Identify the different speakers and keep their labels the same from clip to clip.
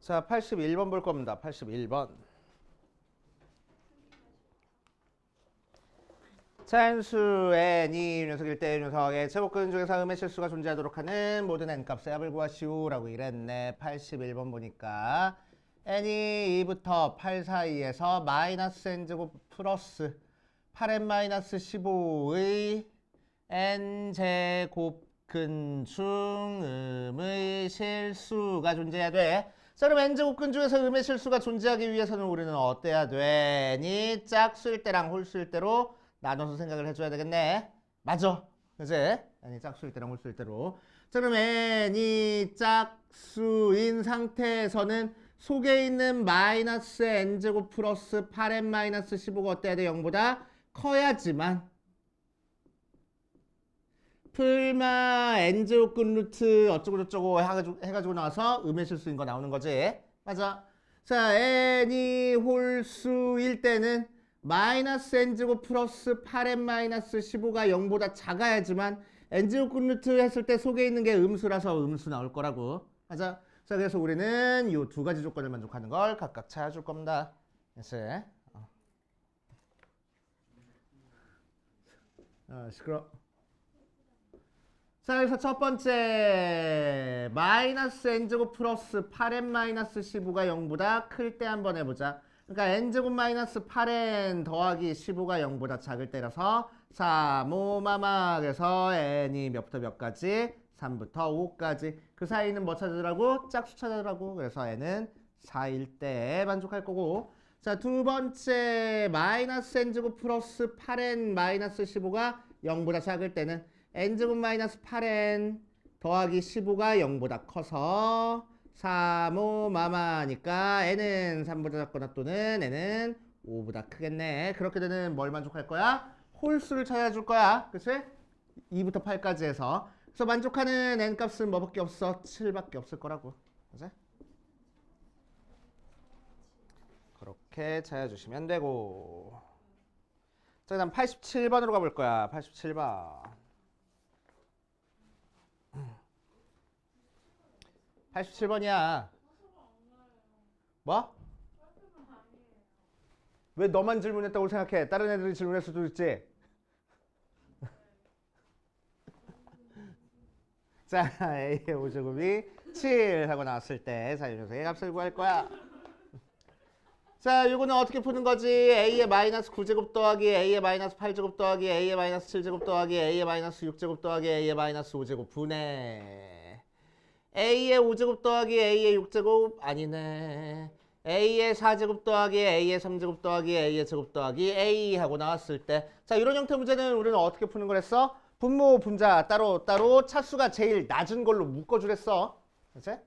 Speaker 1: 자, 81번 볼 겁니다. 81번. 차인수 n이 녀석일 때 녀석의 제곱근 중에서 음의 실수가 존재하도록 하는 모든 n값의 합을 구하시오라고 이랬네. 81번 보니까 n이 2부터 8 사이에서 마이너스 n제곱 플러스 8n-15의 n제곱근 중 음의 실수가 존재해야 돼. 자, 그럼 n제곱근 중에서 음의 실수가 존재하기 위해서는 우리는 어때야 돼? n이 짝수일 때랑 홀수일 때로 나눠서 생각을 해줘야 되겠네. 맞아. 그치? n이 짝수일 때랑 홀수일 때로. 자, 그럼 n이 짝수인 상태에서는 속에 있는 마이너스 n제곱 플러스 8n-15가 어때야 돼? 0보다 커야지만 풀마 n제곱근 루트 어쩌고저쩌고 해가지고 나와서 음의 실수인 거 나오는 거지. 맞아. 자, n이 홀수일 때는 마이너스 n제곱 플러스 8n-15가 0보다 작아야지만 n제곱근 루트 했을 때 속에 있는 게 음수라서 음수 나올 거라고. 맞아. 자, 그래서 우리는 이 두 가지 조건을 만족하는 걸 각각 찾아줄 겁니다. 됐어. 시끄러. 자, 그래서 첫 번째 마이너스 n제곱 플러스 8n-15가 0보다 클 때 한번 해보자. 그러니까 n제곱 마이너스 8n 더하기 15가 0보다 작을 때라서 3, 5, 마막에서 n이 몇부터 몇까지? 3부터 5까지. 그 사이는 뭐 찾으라고? 짝수 찾으라고. 그래서 n은 4일 때 만족할 거고. 자, 두 번째 마이너스 n제곱 플러스 8n-15가 0보다 작을 때는 n제곱 마이너스 8n 더하기 15가 0보다 커서 3, 5, 마마니까 n은 3보다 작거나 또는 n은 5보다 크겠네. 그렇게 되는 뭘 만족할 거야? 홀수를 찾아줄 거야. 그치? 2부터 8까지 해서. 그래서 만족하는 n값은 뭐밖에 없어? 7밖에 없을 거라고. 그치? 그렇게 찾아주시면 되고. 자, 그 다음 87번으로 가볼 거야. 87번. 87번이야. 뭐? 왜 너만 질문했다고 생각해? 다른 애들이 질문할 수도 있지. 자, A의 5제곱이 7 하고 나왔을 때 자유녀석의 값을 구할 거야. 자, 이거는 어떻게 푸는 거지? A의 마이너스 9제곱 더하기 A의 마이너스 8제곱 더하기 A의 마이너스 7제곱 더하기 A의 마이너스 6제곱 더하기 A의 마이너스 5제곱 분해. A의 5제곱 더하기 A의 6제곱 아니네. A의 4제곱 더하기 A의 3제곱 더하기 A의 제곱 더하기 A 하고 나왔을 때, 자, 이런 형태 문제는 우리는 어떻게 푸는 거랬어? 분모 분자 따로 차수가 제일 낮은 걸로 묶어주랬어. 그치?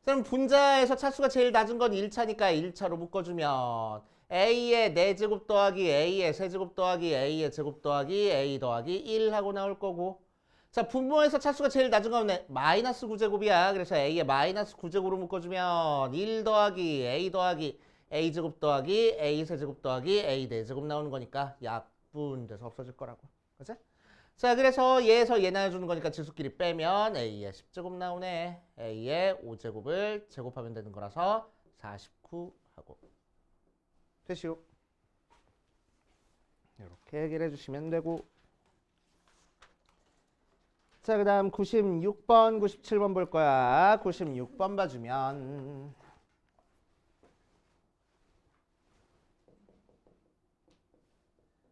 Speaker 1: 그럼 분자에서 차수가 제일 낮은 건 1차니까 1차로 묶어주면 A의 4제곱 더하기 A의 세제곱 더하기 A의 제곱 더하기 A 더하기 1 하고 나올 거고, 자, 분모에서 차수가 제일 낮은 건 마이너스 9제곱이야. 그래서 A의 마이너스 9제곱으로 묶어주면 1 더하기 A 더하기 A제곱 더하기 A 세제곱 더하기 A 4제곱 나오는 거니까 약분돼서 없어질 거라고. 그치? 자, 그래서 얘에서 얘 나눠주는 거니까 지수끼리 빼면 A의 10제곱 나오네. A의 5제곱을 제곱하면 되는 거라서 49 하고. 되시오. 이렇게 얘기를 해주시면 되고. 자, 그 다음 96번, 97번 볼 거야. 96번 봐주면.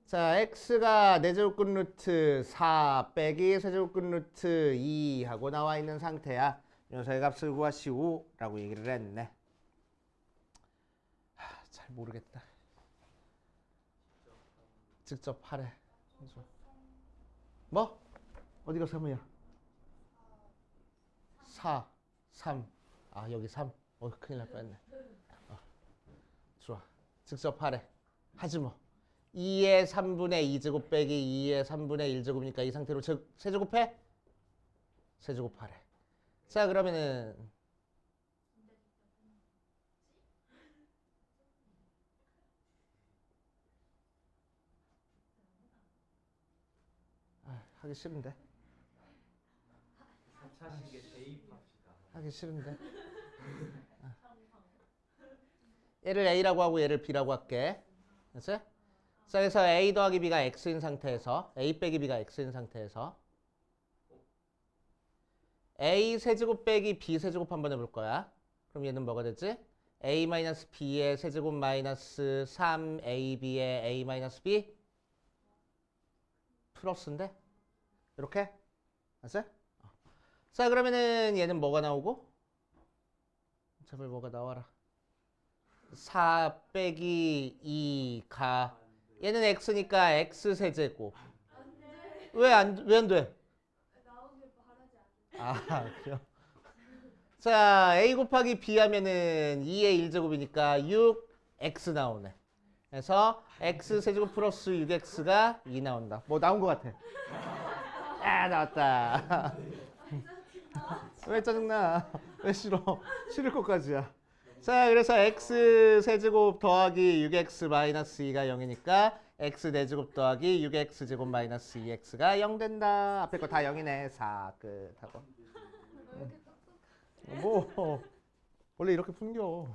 Speaker 1: 자, x가 4제곱근 루트 4 빼기 세제곱근 루트 2 하고 나와 있는 상태야. 이 녀석의 값을 구하시오 라고 얘기를 했네. 잘 모르겠다. 직접 하래. 뭐? 어디가 3이야? 4, 3. 아, 여기 3. 큰일 날 뻔했네. 좋아. 직접 하래. 하지 뭐. 2의 3분의 2제곱 빼기 2의 3분의 1제곱이니까 이 상태로 세제곱해? 세제곱하래. 자, 그러면은 하기 싫은데.
Speaker 2: 사차식에 대입합시다.
Speaker 1: 하기 싫은데. 얘를 A라고 하고 얘를 B라고 할게. 됐지? 자, 그래서 A 더하기 B가 X인 상태에서 A 빼기 B가 X인 상태에서 A 세제곱 빼기 B 세제곱 한번 해볼 거야. 그럼 얘는 뭐가 되지? A 마이너스 B의 세제곱 마이너스 3AB의 A 마이너스 B 플러스인데? 이렇게? 알았어? 자, 그러면은 얘는 뭐가 나오고? 제발 뭐가 나와라. 4 빼기 2가 얘는 X니까 X 세제곱. 왜 안 돼? 아, 그래요? 자, A 곱하기 B 하면은 2의 1제곱이니까 6X 나오네. 그래서 X 세제곱 플러스 6X가 2 나온다. 뭐 나온 것 같아. 아, 나왔다. 왜 짜증나? 왜 싫어? 싫을 것까지야. 자, 그래서 X 세제곱 더하기 6X 마이너스 2가 0이니까 X 4제곱 더하기 6X 제곱 마이너스 2X가 0 된다. 앞에 거 다 0이네. 4 끝하고. 뭐 원래 이렇게 풍겨.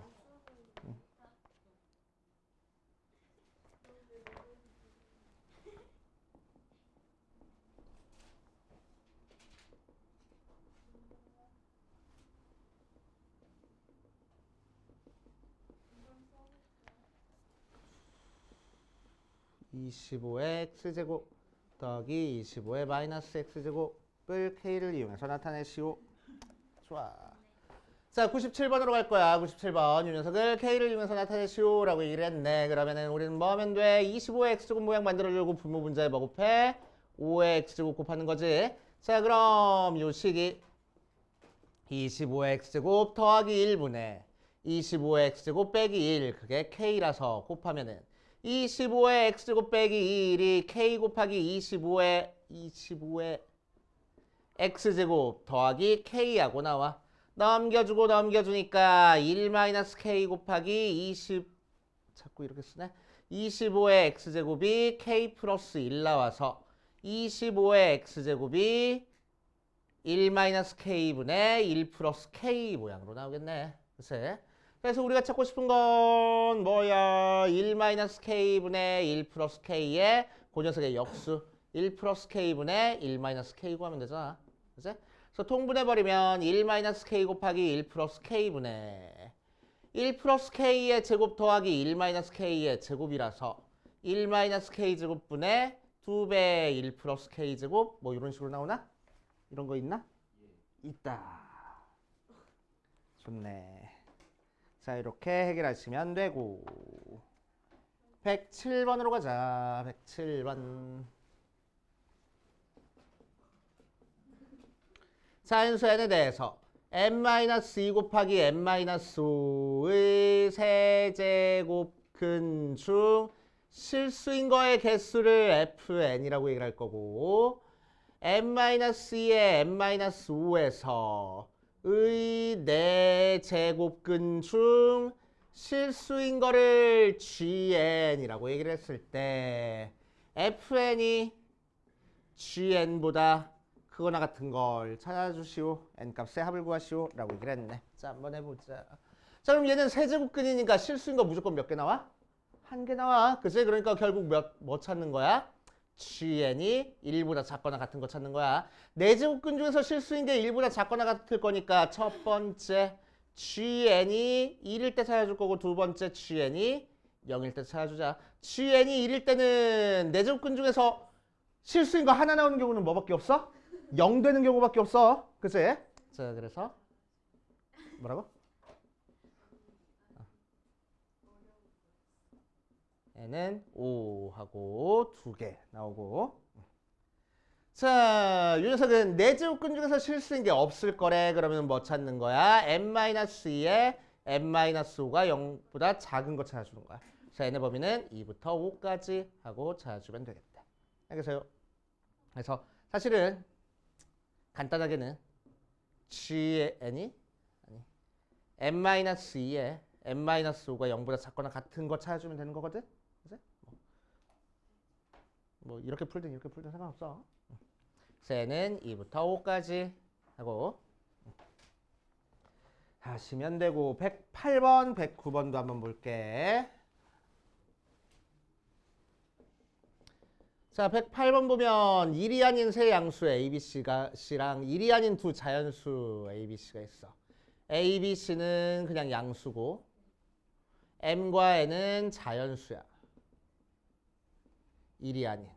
Speaker 1: 25의 x제곱 더하기 25의 마이너스 x제곱을 k를 이용해서 나타내시오. 좋아. 자, 97번으로 갈 거야. 97번. 이 녀석을 k를 이용해서 나타내시오 라고 얘기를 했네. 그러면은 우리는 뭐 하면 돼? 25의 x제곱 모양 만들어주려고 분모 분자에 뭐 곱해? 5의 x제곱 곱하는 거지. 자, 그럼 요 식이 25의 x제곱 더하기 1분의 25의 x제곱 빼기 1 그게 k라서 곱하면은 25의 x제곱 빼기 1이 k 곱하기 25의 x제곱 더하기 k하고 나와. 넘겨주고 넘겨주니까 1-k 곱하기 20 자꾸 이렇게 쓰네. 25의 x제곱이 k 플러스 1 나와서 25의 x제곱이 1-k분의 1 플러스 k 모양으로 나오겠네. 그래서 우리가 찾고 싶은 건 뭐야? 1-k분의 1 플러스 k의 그 녀석의 역수 1 플러스 k분의 1-k 구하면 되잖아. 그치? 그래서 통분해버리면 1-k 곱하기 1 플러스 k분의 1 플러스 k의 제곱 더하기 1-k의 제곱이라서 1-k 제곱분의 2배 1 플러스 k 제곱 뭐 이런 식으로 나오나? 이런 거 있나? 있다. 좋네. 자, 이렇게 해결하시면 되고 107번으로 가자. 107번. 자연수 n에 대해서 n-2 곱하기 n-5의 세제곱근 중 실수인 거의 개수를 fn이라고 얘기할 거고 n-2의 n-5에서 의 4제곱근 중 실수인 거를 gn이라고 얘기를 했을 때 fn이 gn보다 크거나 같은 걸 찾아주시오. n값의 합을 구하시오 라고 얘기를 했네. 자, 한번 해보자. 자, 그럼 얘는 세제곱근이니까 실수인 거 무조건 몇 개 나와? 한 개 나와. 그치? 그러니까 결국 뭐 찾는 거야? gn이 1보다 작거나 같은 거 찾는 거야. 4제곱근 중에서 실수인 게 1보다 작거나 같을 거니까 첫 번째 gn이 1일 때 찾아줄 거고 두 번째 gn이 0일 때 찾아주자. gn이 1일 때는 4제곱근 중에서 실수인 거 하나 나오는 경우는 뭐밖에 없어? 0 되는 경우밖에 없어. 그치? 자, 그래서 뭐라고? 얘는 5하고 2개 나오고. 자, 이 녀석은 4제곱근 중에서 실수인 게 없을 거래. 그러면 뭐 찾는 거야? n-2에 n-5가 0보다 작은 거 찾아주는 거야. 자, n의 범위는 2부터 5까지 하고 찾아주면 되겠다. 알겠어요? 그래서 사실은 간단하게는 gn이 n-2에 n-5가 0보다 작거나 같은 거 찾아주면 되는 거거든? 그치? 뭐 이렇게 풀든 이렇게 풀든 상관없어. 그래서 n은 2부터 5까지 하고 하시면 되고 108번, 109번도 한번 볼게. 자, 108번 보면 일이 아닌 세 양수 ABC랑 일이 아닌 두 자연수 ABC가 있어. ABC는 그냥 양수고 M과 N은 자연수야. 일이 아닌.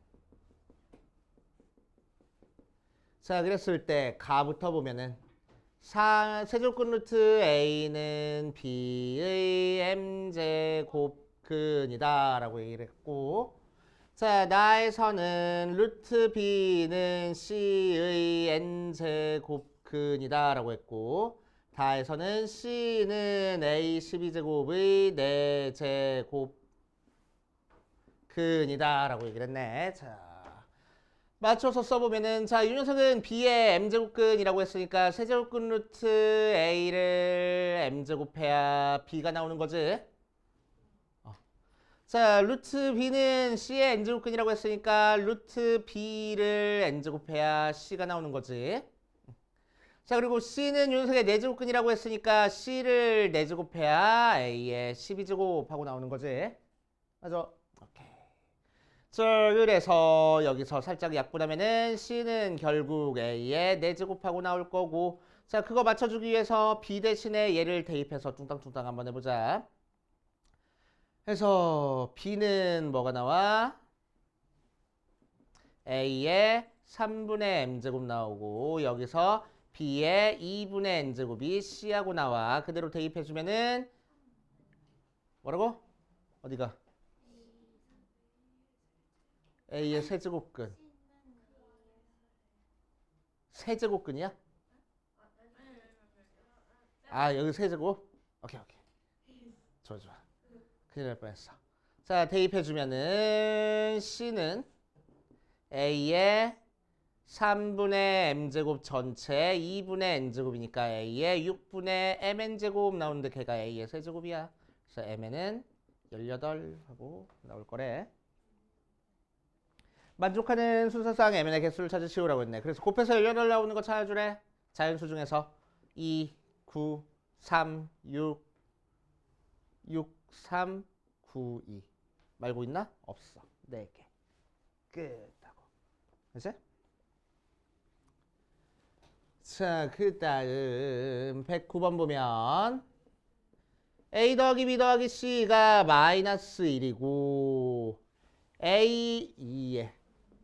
Speaker 1: 자, 그랬을 때 가부터 보면은 세제곱근 루트 A는 B의 M제곱근이다 라고 얘기를 했고, 자, 나에서는 루트 B는 C의 N제곱근이다 라고 했고, 다에서는 C는 A 12제곱의 4제곱근이다 라고 얘기를 했네. 자, 맞춰서 써보면은, 자, 이 녀석은 B의 M제곱근이라고 했으니까 세제곱근 루트 A를 M제곱해야 B가 나오는 거지. 자, 루트 B는 C의 N제곱근이라고 했으니까 루트 B를 N제곱해야 C가 나오는 거지. 자, 그리고 C는 이 녀석의 4제곱근이라고 했으니까 C를 4제곱해야 A의 12제곱하고 나오는 거지. 맞아. 오케이. 자, 그래서 여기서 살짝 약분하면은 C는 결국 A의 4제곱하고 나올 거고, 자, 그거 맞춰주기 위해서 B 대신에 얘를 대입해서 뚱땅뚱땅 한번 해보자. 그래서 B는 뭐가 나와? A의 3분의 M제곱 나오고, 여기서 B의 2분의 N제곱이 C하고 나와. 그대로 대입해주면은 뭐라고? 어디가? A의 세제곱근. 세제곱근이야? 아, 여기 세제곱? 오케이, 오케이. 좋아, 좋아. 큰일 날 뻔했어. 자, 대입해주면은 C는 A의 3분의 M제곱 전체 2분의 N제곱이니까 A의 6분의 MN제곱 나오는데 걔가 A의 세제곱이야. 그래서 MN은 18 하고 나올 거래. 만족하는 순서상 MN의 개수를 찾으시오라고 했네. 그래서 곱해서 18 나오는 거 찾아주래. 자연수 중에서 2, 9, 3, 6, 6, 3, 9, 2 말고 있나? 없어. 4개. 끝하고. 그치? 자, 그 다음 109번 보면 A 더하기 B 더하기 C가 마이너스 1이고 A 2의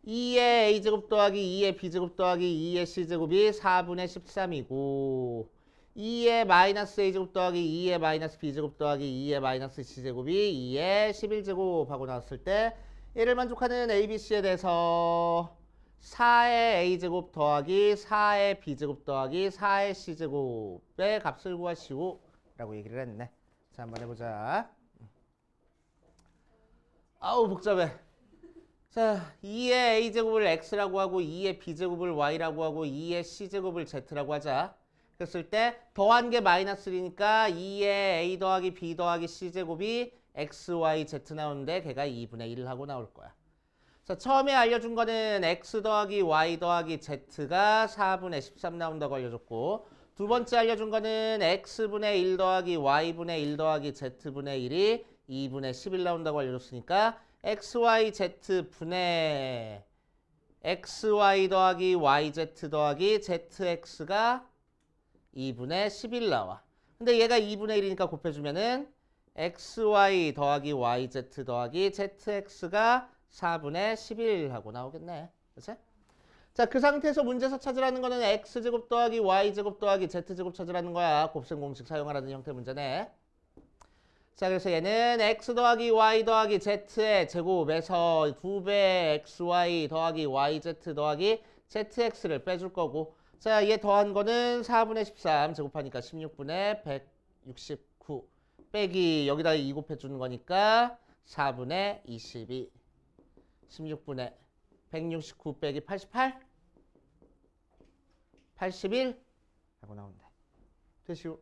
Speaker 1: A제곱 더하기 2의 B제곱 더하기 2의 C제곱이 4분의 13이고 2의 마이너스 A제곱 더하기 2의 마이너스 B제곱 더하기 2의 마이너스 C제곱이 2의 11제곱 하고 나왔을 때 얘를 만족하는 ABC에 대해서 4의 A제곱 더하기 4의 B제곱 더하기 4의 C제곱의 값을 구하시오 라고 얘기를 했네. 자, 한번 해보자. 아우 복잡해. 자, 2의 A제곱을 X라고 하고 2의 B제곱을 Y라고 하고 2의 C제곱을 Z라고 하자. 그랬을 때 더한 게 마이너스 1이니까 2의 A 더하기 B 더하기 C제곱이 X, Y, Z 나오는데 걔가 2분의 1을 하고 나올 거야. 자, 처음에 알려준 거는 X 더하기 Y 더하기 Z가 4분의 13 나온다고 알려줬고 두 번째 알려준 거는 X분의 1 더하기 Y분의 1 더하기 Z분의 1이 2분의 11 나온다고 알려줬으니까 XYZ 분의 XY 더하기 YZ 더하기 ZX가 2분의 11 나와. 근데 얘가 2분의 1이니까 곱해주면은 XY 더하기 YZ 더하기 ZX가 4분의 11 하고 나오겠네. 그치? 자, 그 상태에서 문제에서 찾으라는 거는 X제곱 더하기 Y제곱 더하기 Z제곱 찾으라는 거야. 곱셈 공식 사용하라는 형태 문제네. 자, 그래서 얘는 X 더하기 Y 더하기 Z의 제곱에서 2배 XY 더하기 YZ 더하기 ZX를 빼줄 거고 자, 얘 더한 거는 4분의 13 제곱하니까 16분의 169 빼기 여기다 2 곱해주는 거니까 4분의 22 16분의 169 빼기 88 81 하고 나온대. 되시오.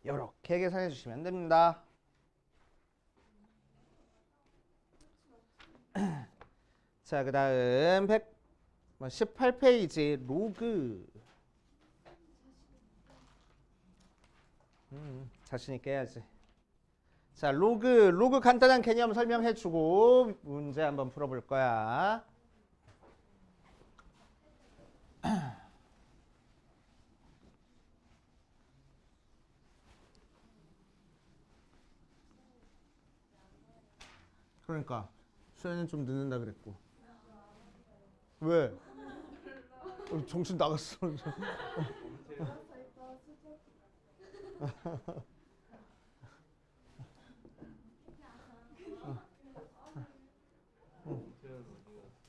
Speaker 1: 이렇게 계산해 주시면 됩니다. 자, 그 다음 18페이지 로그. 자신 있게 해야지. 자, 로그 간단한 개념 설명해주고 문제 한번 풀어볼 거야. 그러니까 수현이는 좀 늦는다 그랬고. 왜? 정신 나갔어.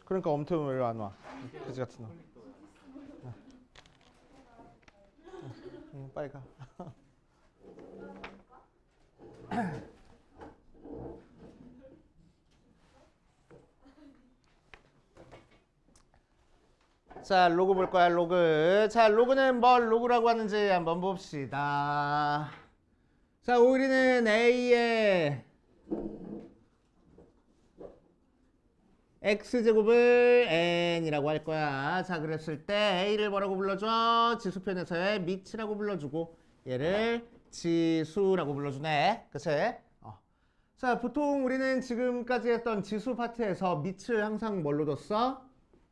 Speaker 1: 그러니까 엄태훈 왜 안 와? 그지 같은 놈. 빨리 가. 자, 로그 볼 거야, 로그. 자, 로그는 뭘 로그라고 하는지 한번 봅시다. 자, 우리는 A의 x제곱을 n이라고 할 거야. 자, 그랬을 때 A를 뭐라고 불러줘? 지수편에서의 밑이라고 불러주고 얘를 지수라고 불러주네. 그치? 자, 보통 우리는 지금까지 했던 지수 파트에서 밑을 항상 뭘로 뒀어?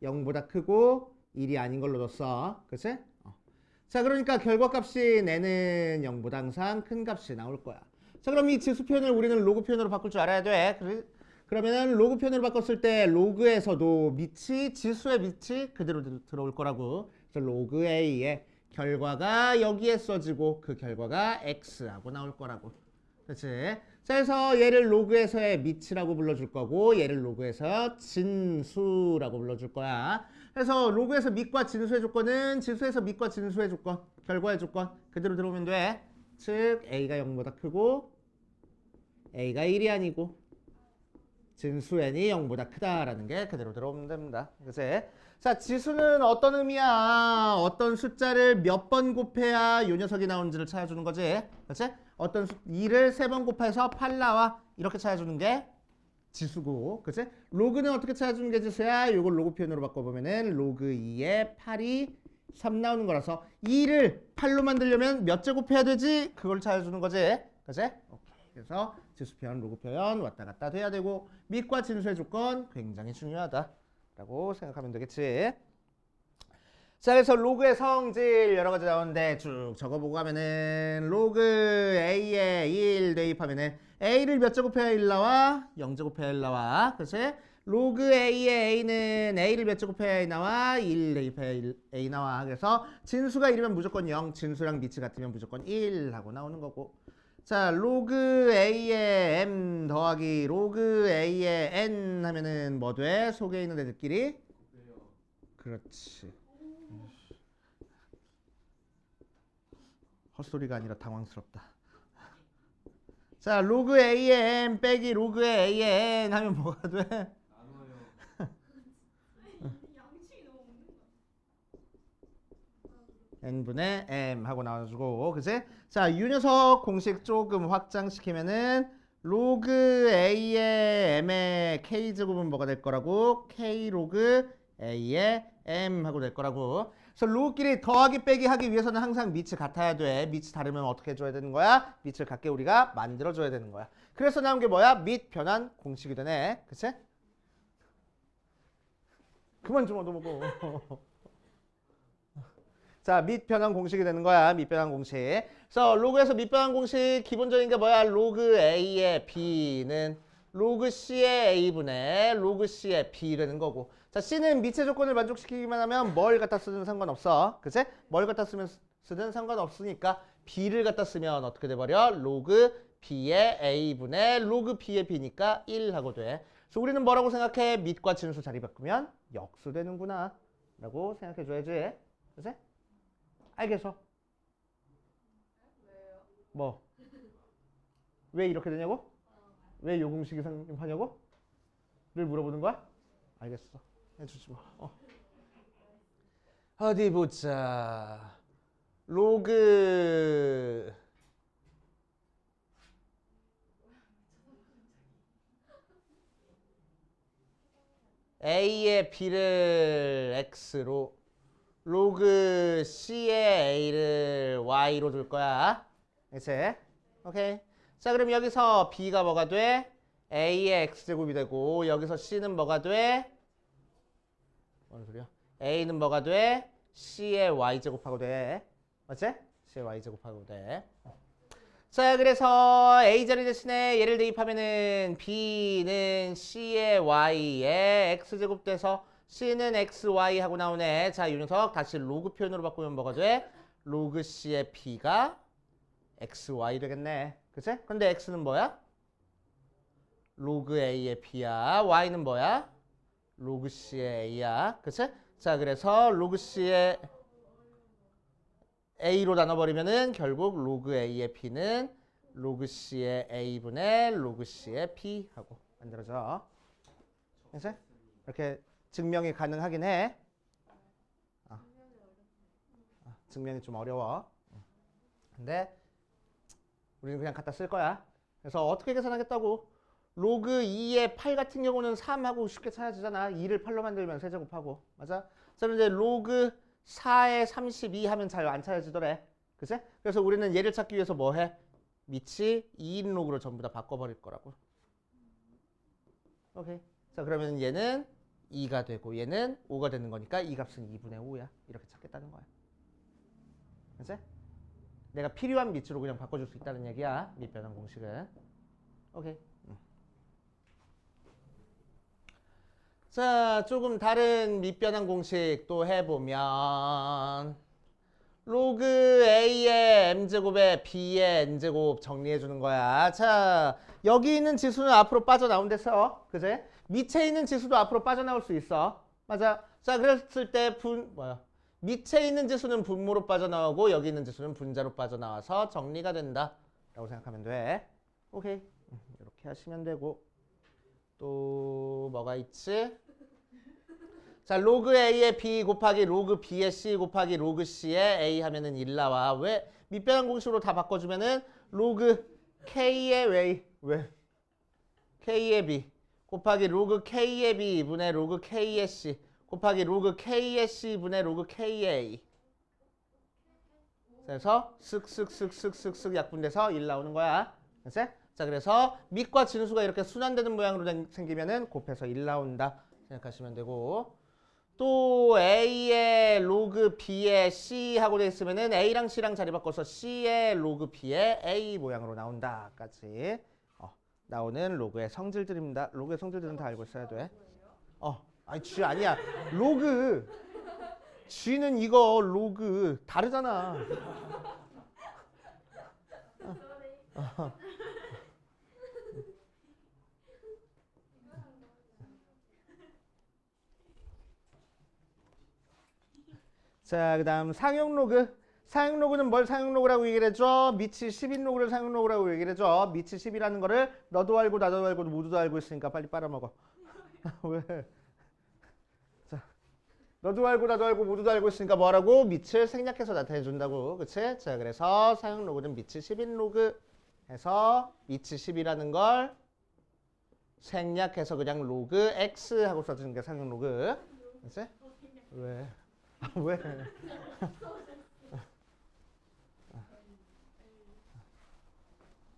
Speaker 1: 0보다 크고 1이 아닌 걸로 뒀어. 그치? 자, 그러니까 결과값이 내는 0보다 항상 큰 값이 나올 거야. 자, 그럼 이 지수 표현을 우리는 로그 표현으로 바꿀 줄 알아야 돼. 그러면은 로그 표현으로 바꿨을 때 로그에서도 밑이 지수의 밑이 그대로 들어올 거라고. 그래서 로그 A의 결과가 여기에 써지고 그 결과가 X하고 나올 거라고. 그렇지? 자, 그래서 얘를 로그에서의 밑이라고 불러줄 거고 얘를 로그에서 진수라고 불러줄 거야. 그래서 로그에서 밑과 진수의 조건은 지수에서 밑과 진수의 조건, 결과의 조건 그대로 들어오면 돼. 즉 A가 0보다 크고 A가 1이 아니고 진수 n이 0보다 크다라는 게 그대로 들어오면 됩니다. 그치? 자, 지수는 어떤 의미야? 어떤 숫자를 몇 번 곱해야 이 녀석이 나오는지를 찾아주는 거지. 그치? 2를 3번 곱해서 8 나와. 이렇게 찾아주는 게 지수고. 그치? 로그는 어떻게 찾아주는 게 지수야? 이걸 로그 표현으로 바꿔보면은 로그 2에 8이 3 나오는 거라서 2를 8로 만들려면 몇 제 곱해야 되지? 그걸 찾아주는 거지. 그치? 그래서 지수 표현, 로그 표현 왔다 갔다 돼야 되고 밑과 진수의 조건 굉장히 중요하다라고 생각하면 되겠지. 자, 그래서 로그의 성질 여러 가지 나오는데 쭉 적어보고 가면은 로그 A에 1 대입하면은 A를 몇 제곱해야 1 나와? 0 제곱해야 1 나와. 그치? 로그 A의 A는 A를 몇 제곱해야 1 나와? 1 대입해야 A 나와. 그래서 진수가 1이면 무조건 0, 진수랑 밑이 같으면 무조건 1 하고 나오는 거고. 자, 로그 A의 M 더하기 로그 A의 N 하면은 뭐 돼? 속에 있는 애들끼리? 그렇지. 헛소리가 아니라 당황스럽다. 자, 로그 A의 M 빼기 로그의 A의 N 하면 뭐가 돼? n분의 m 하고 나와주고, 그치? 자, 이 녀석 공식 조금 확장시키면은 로그 a의 m의 k제곱은 뭐가 될 거라고? k 로그 a의 m 하고 될 거라고. 그래서 로그끼리 더하기 빼기 하기 위해서는 항상 밑이 같아야 돼. 밑이 다르면 어떻게 해줘야 되는 거야? 밑을 같게 우리가 만들어줘야 되는 거야. 그래서 나온 게 뭐야? 밑 변환 공식이 되네. 그치? 그만 좀 얻어먹어. 자, 밑 변환 공식이 되는 거야. 밑 변환 공식. 그래서 로그에서 밑 변환 공식 기본적인 게 뭐야? 로그 A의 B는 로그 C의 A분의 로그 C의 B 되는 거고. 자, C는 밑의 조건을 만족시키기만 하면 뭘 갖다 쓰든 상관없어. 그치? 뭘 갖다 쓰든 상관없으니까 B를 갖다 쓰면 어떻게 돼버려? 로그 B의 A분의 로그 B의 B니까 1 하고 돼. 그래서 우리는 뭐라고 생각해? 밑과 진수 자리 바꾸면 역수 되는구나 라고 생각해줘야지. 그치? 알겠어?
Speaker 2: 왜요?
Speaker 1: 뭐? 왜 이렇게 되냐고? 왜 요 공식이 성립하냐고? 를 물어보는 거야? 알겠어. 해주지 뭐. 어디 보자. 로그 A의 B를 X로 로그 C의 A를 Y로 둘 거야. 그치? 오케이. 자, 그럼 여기서 B가 뭐가 돼? A의 X제곱이 되고 여기서 C는 뭐가 돼? 뭔 소리야? A는 뭐가 돼? C의 Y제곱하고 돼. 맞지? C의 Y제곱하고 돼. 자, 그래서 A 자리 대신에 얘를 대입하면은 B는 C의 Y에 X제곱 돼서 C는 XY 하고 나오네. 자, 이 녀석 다시 로그 표현으로 바꾸면 뭐가 돼? 로그 C의 B가 XY 되겠네. 그치? 근데 X는 뭐야? 로그 A의 B야. Y는 뭐야? 로그 C의 A야. 그치? 자, 그래서 로그 C의 A로 나눠버리면은 결국 로그 A의 B는 로그 C의 A분의 로그 C의 B 하고 만들어져. 그치? 이렇게 증명이 가능하긴 해. 증명이 좀 어려워. 근데 우리는 그냥 갖다 쓸 거야. 그래서 어떻게 계산하겠다고? 로그 2의 8 같은 경우는 3하고 쉽게 찾아지잖아. 2를 8로 만들면 세제곱하고. 맞아? 자, 그런데 로그 4에 32 하면 잘 안 찾아지더래. 그치? 그래서 우리는 얘를 찾기 위해서 뭐 해? 밑이 2인 로그로 전부 다 바꿔버릴 거라고. 오케이. 자, 그러면 얘는 2가 되고 얘는 5가 되는 거니까 이 값은 2분의 5야. 이렇게 찾겠다는 거야. 그치? 내가 필요한 밑으로 그냥 바꿔줄 수 있다는 얘기야. 밑변환 공식은. 오케이. 자, 조금 다른 밑변환 공식 또 해보면 로그 A의 M제곱에 B의 N제곱 정리해주는 거야. 자, 여기 있는 지수는 앞으로 빠져나온댔어. 그지? 밑에 있는 지수도 앞으로 빠져나올 수 있어. 맞아. 자, 그랬을 때 밑에 있는 지수는 분모로 빠져나오고 여기 있는 지수는 분자로 빠져나와서 정리가 된다. 라고 생각하면 돼. 오케이. 이렇게 하시면 되고. 또 뭐가 있지? 자, 로그 A의 B 곱하기 로그 B의 C 곱하기 로그 C의 A 하면은 1 나와. 왜? 밑변환 공식으로 다 바꿔주면은 로그 K의 왜? K의 B 곱하기 로그 K의 B 분의 로그 K의 C 곱하기 로그 K의 C 분의 로그 K의 A. 그래서 쓱쓱쓱쓱쓱쓱 약분돼서 1 나오는 거야. 그치? 자, 그래서 밑과 진수가 이렇게 순환되는 모양으로 생기면은 곱해서 1 나온다 생각하시면 되고. 또 A의 로그 B의 C 하고 돼 있으면은 A랑 C랑 자리 바꿔서 C의 로그 B의 A 모양으로 나온다까지 나오는 로그의 성질들입니다. 로그의 성질들은 다 알고 있어야 돼. 아니 G 아니야. 로그 G는 이거 로그 다르잖아. 자, 그 다음 상용 로그. 상용 로그는 뭘 상용 로그라고 얘기를 해줘? 밑이 10인 로그를 상용 로그라고 얘기를 해줘. 밑이 10이라는 거를 너도 알고 나도 알고 모두도 알고 있으니까 빨리 빨아먹어. 왜? 자, 너도 알고 나도 알고 모두도 알고 있으니까 뭐라고? 밑을 생략해서 나타내 준다고. 그치? 자, 그래서 상용 로그는 밑이 10인 로그 해서 밑이 10이라는 걸 생략해서 그냥 로그 X 하고 써주는 게 상용 로그. 그치? 왜? 왜?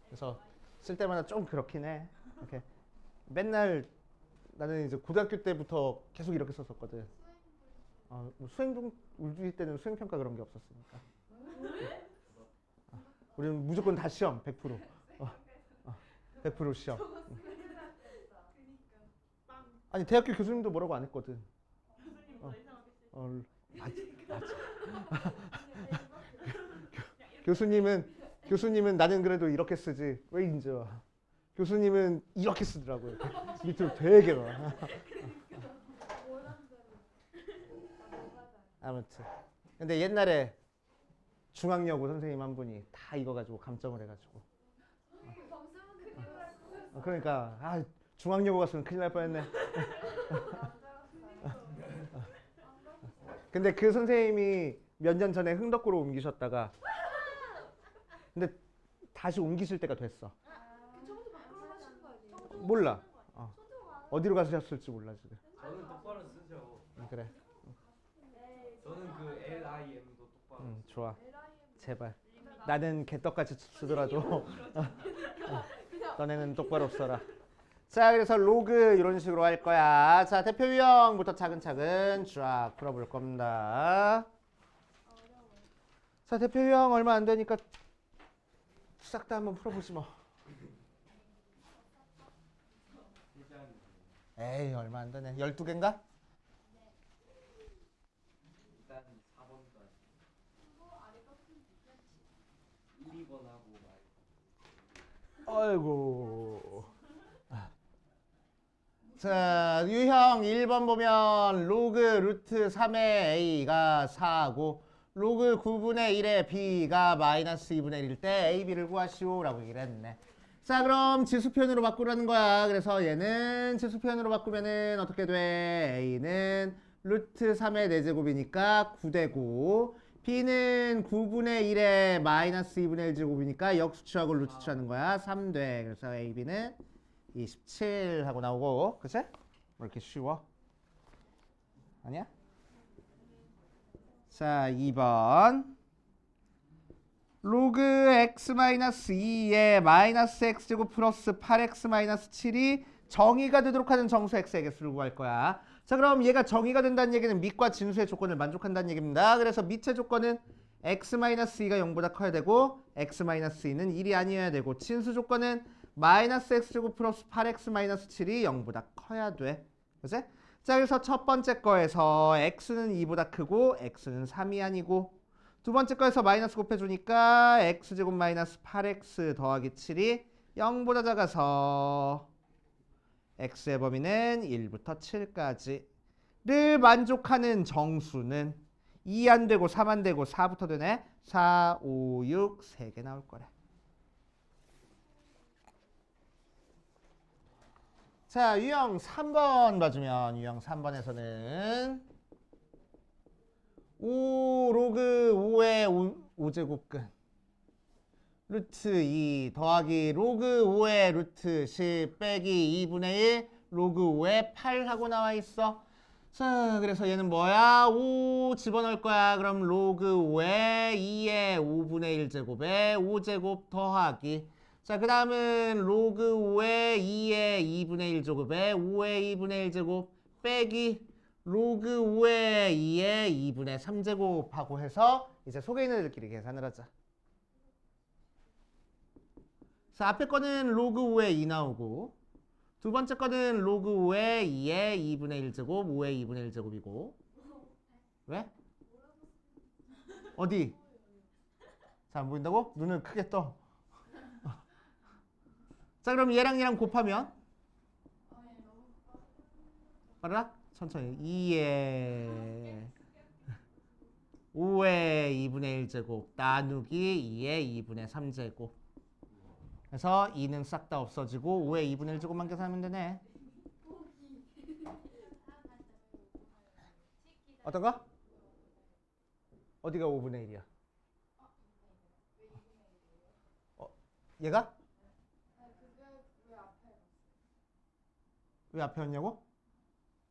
Speaker 1: 그래서 쓸 때마다 좀 그렇긴 해. 이렇게 맨날 나는 이제 고등학교 때부터 계속 이렇게 썼었거든. 뭐 수행동 우리 때는 수행평가 그런 게 없었으니까. 우리는 무조건 다 시험 100%. 100% 시험. 아니 대학교 교수님도 뭐라고 안 했거든. 맞아. 교수님은 나는 그래도 이렇게 쓰지. 왜 인제 와? 교수님은 이렇게 쓰더라고요. 밑으로 되게 와. 아무튼. 근데 옛날에 중앙여고 선생님 한 분이 다 이거 가지고 감점을 해가지고. 그러니까 중앙여고 갔으면 큰일 날 뻔했네. 근데 그 선생님이 몇 년 전에 흥덕구로 옮기셨다가 근데 다시 옮기실 때가 됐어. 몰라. 어디로 가셨을지 몰라 지금.
Speaker 2: 저는 똑바로 쓰죠.
Speaker 1: 그래.
Speaker 2: 저는 그 LIM도 똑바로.
Speaker 1: 좋아. 제발. 나는 개떡같이 쓰더라도 너네는 똑바로 써라. 자, 그래서 로그 이런 식으로 할 거야. 자, 대표 유형부터 차근차근 쫙 풀어볼 겁니다. 자, 대표 유형 얼마 안 되니까 싹 다 한번 풀어보지 뭐. 에이, 얼마 안 되네. 12개인가?
Speaker 2: 일단 4번까지 1, 2번하고 말고.
Speaker 1: 아이고. 자, 유형 1번 보면 로그 루트 3의 a가 4고 로그 9분의 1의 b가 마이너스 2분의 1일 때 a, b를 구하시오 라고 얘기를 했네. 자, 그럼 지수표현으로 바꾸라는 거야. 그래서 얘는 지수표현으로 바꾸면은 어떻게 돼? a는 루트 3의 4제곱이니까 9되고 b는 9분의 1의 마이너스 2분의 1제곱이니까 역수치하고 루트 취하는 거야. 3돼. 그래서 a, b는 27 하고 나오고, 그치? 왜 이렇게 쉬워? 아니야? 자, 2번 로그 x-2의 마이너스 x제곱 플러스 8x-7이 정의가 되도록 하는 정수 x의 개수를 구할 거야. 자, 그럼 얘가 정의가 된다는 얘기는 밑과 진수의 조건을 만족한다는 얘기입니다. 그래서 밑의 조건은 x-2가 0보다 커야 되고 x-2는 1이 아니어야 되고 진수 조건은 마이너스 x제곱 플러스 8x-7이 0보다 커야 돼. 그치? 자, 그래서 첫 번째 거에서 x는 2보다 크고 x는 3이 아니고 두 번째 거에서 마이너스 곱해주니까 x제곱 마이너스 8x 더하기 7이 0보다 작아서 x의 범위는 1부터 7까지를 만족하는 정수는 2 안 되고 3 안 되고 4부터 되네. 4, 5, 6, 3개 나올 거래. 자, 유형 3번 봐주면 유형 3번에서는 5 로그 5의 5제곱근 루트 2 더하기 로그 5의 루트 10 빼기 2분의 1 로그 5의 8 하고 나와 있어. 자, 그래서 얘는 뭐야? 5 집어넣을 거야. 그럼 로그 5의 2의 5분의 1제곱에 5제곱 더하기. 자, 그 다음은 로그 5의 2의 2분의 1제곱에 5의 2분의 1제곱 빼기 로그 5의 2의 2분의 3제곱 하고 해서 이제 속에 있는 애들끼리 계산을 하자. 자, 앞에 거는 로그 5의 2 나오고 두 번째 거는 로그 5의 2의 2분의 1제곱 5의 2분의 1제곱이고 왜? 어디? 잘 안 보인다고? 눈을 크게 떠. 자, 그럼 얘랑 곱하면 빨라? 천천히 2의 5의 2분의 1제곱 나누기 2의 2분의 3제곱 그래서 2는 싹 다 없어지고 5의 2분의 1제곱만 계산하면 되네. 어떤 거? 어디가 5분의 1이야? 얘가? 왜 앞에 왔냐고?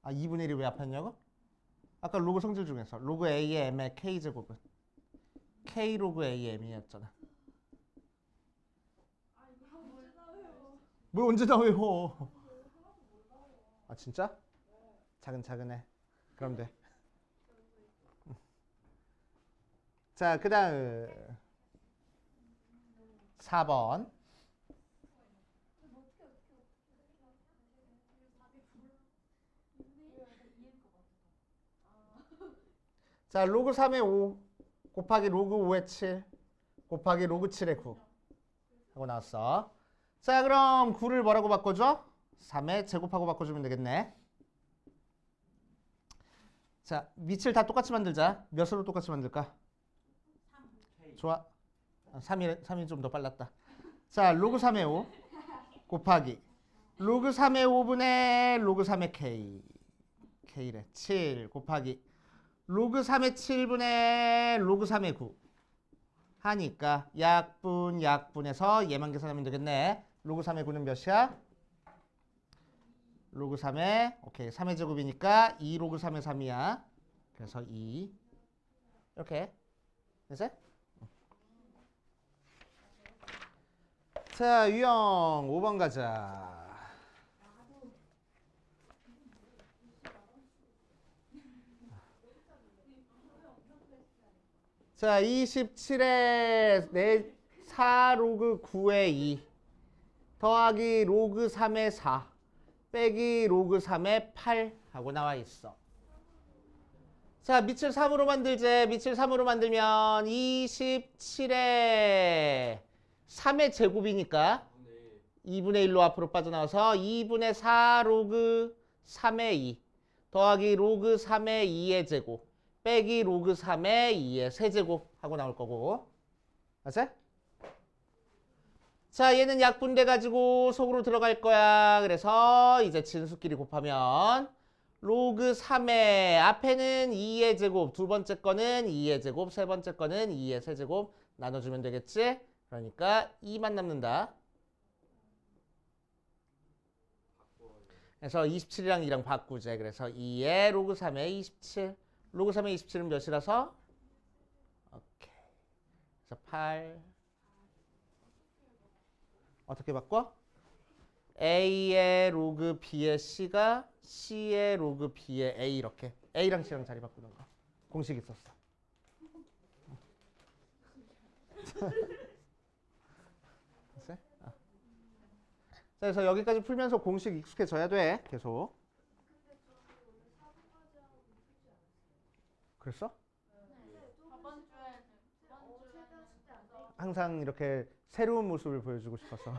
Speaker 1: 아, 2분의 1이 왜 앞에 왔냐고? 아까 로그 성질 중에서 로그 A의 M의 K제곱은 K 로그 A의 M이었잖아. 뭐 언제 다 외워? 아, 진짜? 차근차근해. 그럼 돼. 자, 그 다음 4번. 자, 로그 3의 5 곱하기 로그 5의 7 곱하기 로그 7의 9 하고 나왔어. 자, 그럼 9를 뭐라고 바꿔줘? 3의 제곱하고 바꿔주면 되겠네. 자, 밑을 다 똑같이 만들자. 몇으로 똑같이 만들까? 3. 좋아. 3이 좀 더 빨랐다. 자, 로그 3의 5 곱하기 로그 3의 5분의 로그 3의 K K래 7 곱하기 로그 3의 7분의 로그 3의 9 하니까 약분해서 얘만 계산하면 되겠네. 로그 3의 9는 몇이야? 로그 3의 오케이 3의 제곱이니까 2 로그 3의 3이야. 그래서 2 이렇게 됐어? 자, 유형 5번 가자. 자, 27에 4 로그 9의 2 더하기 로그 3의 4 빼기 로그 3의 8 하고 나와 있어. 자, 밑을 3으로 만들제. 밑을 3으로 만들면 27에 3의 제곱이니까 2분의 1로 앞으로 빠져나와서 2분의 4 로그 3의 2 더하기 로그 3의 2의 제곱 빼기 로그 3의 2의 세제곱 하고 나올 거고. 맞아? 자, 얘는 약분돼 가지고 속으로 들어갈 거야. 그래서 이제 진수끼리 곱하면 로그 3의 앞에는 2의 제곱, 두 번째 거는 2의 제곱, 세 번째 거는 2의 세제곱 나눠주면 되겠지? 그러니까 2만 남는다. 그래서 27이랑 2랑 바꾸자. 그래서 2의 로그 3의 27. 로그 3의 27은 몇이라서? 오케이. 그래서 8. 어떻게 바꿔? A의 로그 B의 C가 C의 로그 B의 A 이렇게. A랑 C랑 자리 바꾸는 거. 공식 있었어. 됐어요? 자, 그래서 여기까지 풀면서 공식 익숙해져야 돼. 계속. 그랬어? 항상 이렇게 새로운 모습을 보여주고 싶어서.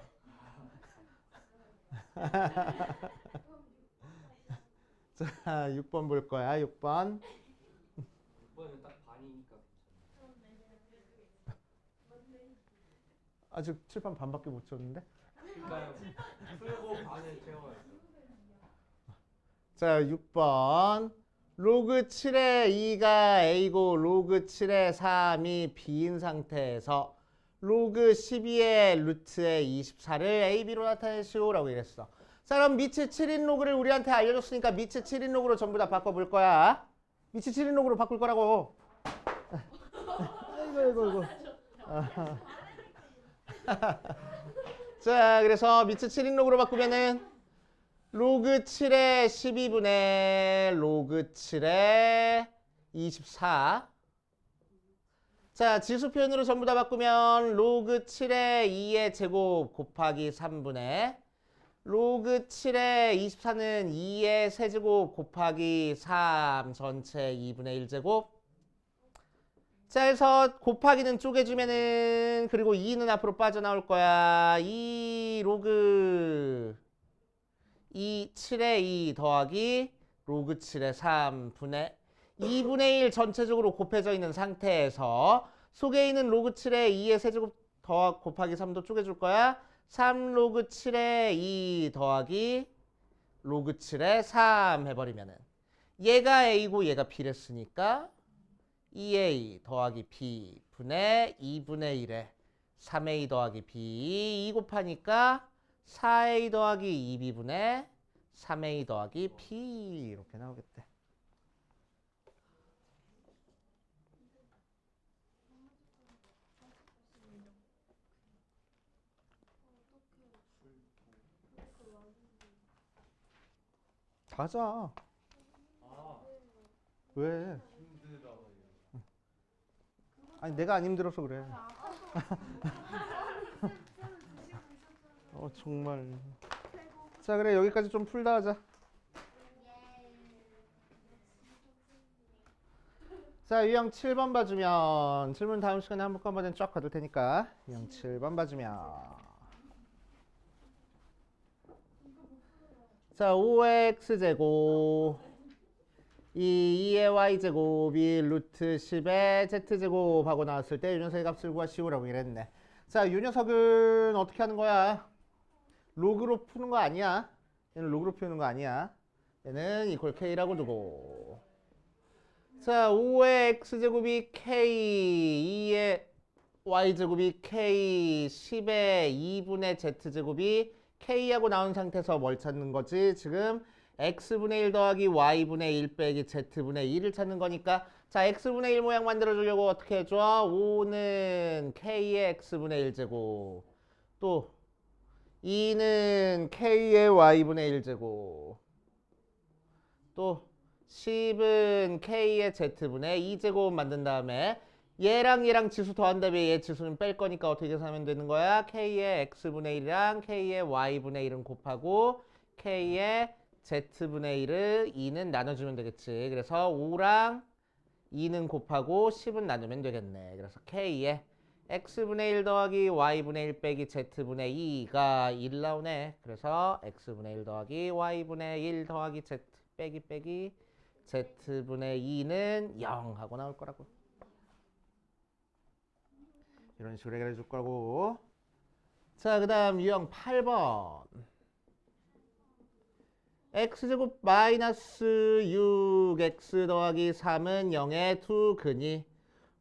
Speaker 1: 자, 6번 볼 거야. 6번.
Speaker 2: 6번은 딱 반이니까
Speaker 1: 아직 칠판 반밖에 못 쳤는데.
Speaker 2: 그러니까요. 풀고 반을 채워야 돼.
Speaker 1: 자, 6번. 로그 7의 2가 A고 로그 7의 3이 B인 상태에서 로그 12의 루트의 24를 AB로 나타내시오라고 이랬어. 자, 그럼 미치 7인 로그를 우리한테 알려줬으니까 미치 7인 로그로 전부 다 바꿔볼 거야. 미치 7인 로그로 바꿀 거라고. 아이고. 자, 그래서 미치 7인 로그로 바꾸면은 로그 7의 12분의 로그 7의 24. 자, 지수 표현으로 전부 다 바꾸면 로그 7의 2의 제곱 곱하기 3분의 로그 7의 24는 2의 세제곱 곱하기 3 전체 2분의 1제곱. 자, 그래서 곱하기는 쪼개주면은 그리고 2는 앞으로 빠져나올 거야. 2 로그 2 7의 2 더하기 로그 7의 3분의 2분의 1 전체적으로 곱해져 있는 상태에서 속에 있는 로그 7의 2의 세제곱 더 곱하기 3도 쪼개줄 거야. 3 로그 7의 2 더하기 로그 7의 3 해버리면은 얘가 A고 얘가 B랬으니까 2A 더하기 B 분의 2분의 1에 3A 더하기 B 2 곱하니까 4A 더하기 2B분의 3A 더하기 B 이렇게 나오겠대. 가자.
Speaker 2: 아,
Speaker 1: 왜?
Speaker 2: 힘들어요.
Speaker 1: 아니 내가 안 힘들어서 그래. 정말. 자, 그래 여기까지 좀 풀다 하자. 자, 유형 7번 봐주면 질문 다음 시간에 한 번만 쫙 가도 되니까 유형 7번 봐주면 자, 5x제곱 2의 y제곱이 루트 10의 z제곱 하고 나왔을 때 이 녀석의 값을 구하시오라고 이랬네. 자, 이 녀석은 어떻게 하는 거야? 로그로 푸는 거 아니야. 얘는 로그로 푸는 거 아니야. 얘는 이퀄 k라고 두고. 자, 5의 x제곱이 k, 2의 y제곱이 k, 10의 2분의 z제곱이 k하고 나온 상태에서 뭘 찾는 거지? 지금 x분의 1 더하기 y분의 1 빼기 z분의 2를 찾는 거니까 자, x분의 1 모양 만들어 주려고 어떻게 해줘? 5는 k의 x분의 1제곱 또 2는 K의 Y분의 1제곱. 또 10은 K의 Z분의 2제곱 만든 다음에 얘랑 지수 더한 다음에 얘 지수는 뺄 거니까 어떻게 계산하면 되는 거야? K의 X분의 1이랑 K의 Y분의 1은 곱하고 K의 Z분의 1을 2는 나눠주면 되겠지. 그래서 5랑 2는 곱하고 10은 나누면 되겠네. 그래서 K의 X분의 1 더하기 Y분의 1 빼기 Z분의 2가 1 나오네. 그래서 X분의 1 더하기 Y분의 1 더하기 Z 빼기 Z분의 2는 0 하고 나올 거라고. 이런 식으로 해결해 줄 거고. 자, 그 다음 유형 8번. x제곱 마이너스 6x 더하기 3은 0의 두 근이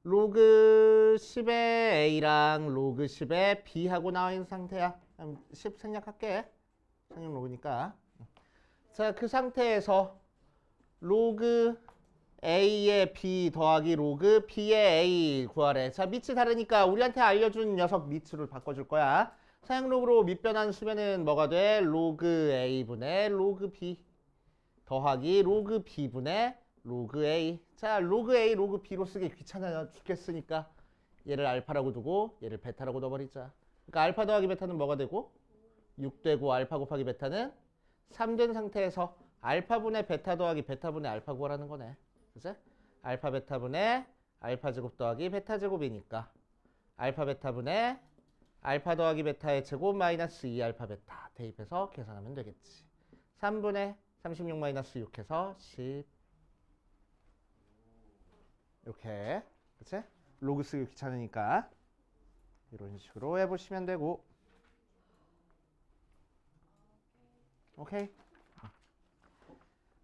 Speaker 1: 로그 10의 a랑 로그 10의 b하고 나와 있는 상태야. 10 생략할게. 생략 로그니까. 자, 그 상태에서 로그 a의 b 더하기 로그 b의 a 구하래. 자, 밑이 다르니까 우리한테 알려준 녀석 밑으로 바꿔줄 거야. 사용로그로 밑변환 수면은 뭐가 돼? 로그 a분의 로그 b 더하기 로그 b분의 로그 a. 자, 로그 a, 로그 b로 쓰기 귀찮아 죽겠으니까 얘를 알파라고 두고 얘를 베타라고 넣어버리자. 그러니까 알파 더하기 베타는 뭐가 되고? 6 되고 알파 곱하기 베타는 3 된 상태에서 알파분의 베타 더하기 베타분의 알파 구하라는 거네. 그치? 알파 베타분의 알파 제곱 더하기 베타 제곱이니까 알파 베타분의 알파 더하기 베타의 제곱 마이너스 2 알파 베타 대입해서 계산하면 되겠지. 3분의 36 마이너스 6 해서 10. 이렇게. 그치? 로그 쓰기 귀찮으니까 이런 식으로 해보시면 되고. 오케이.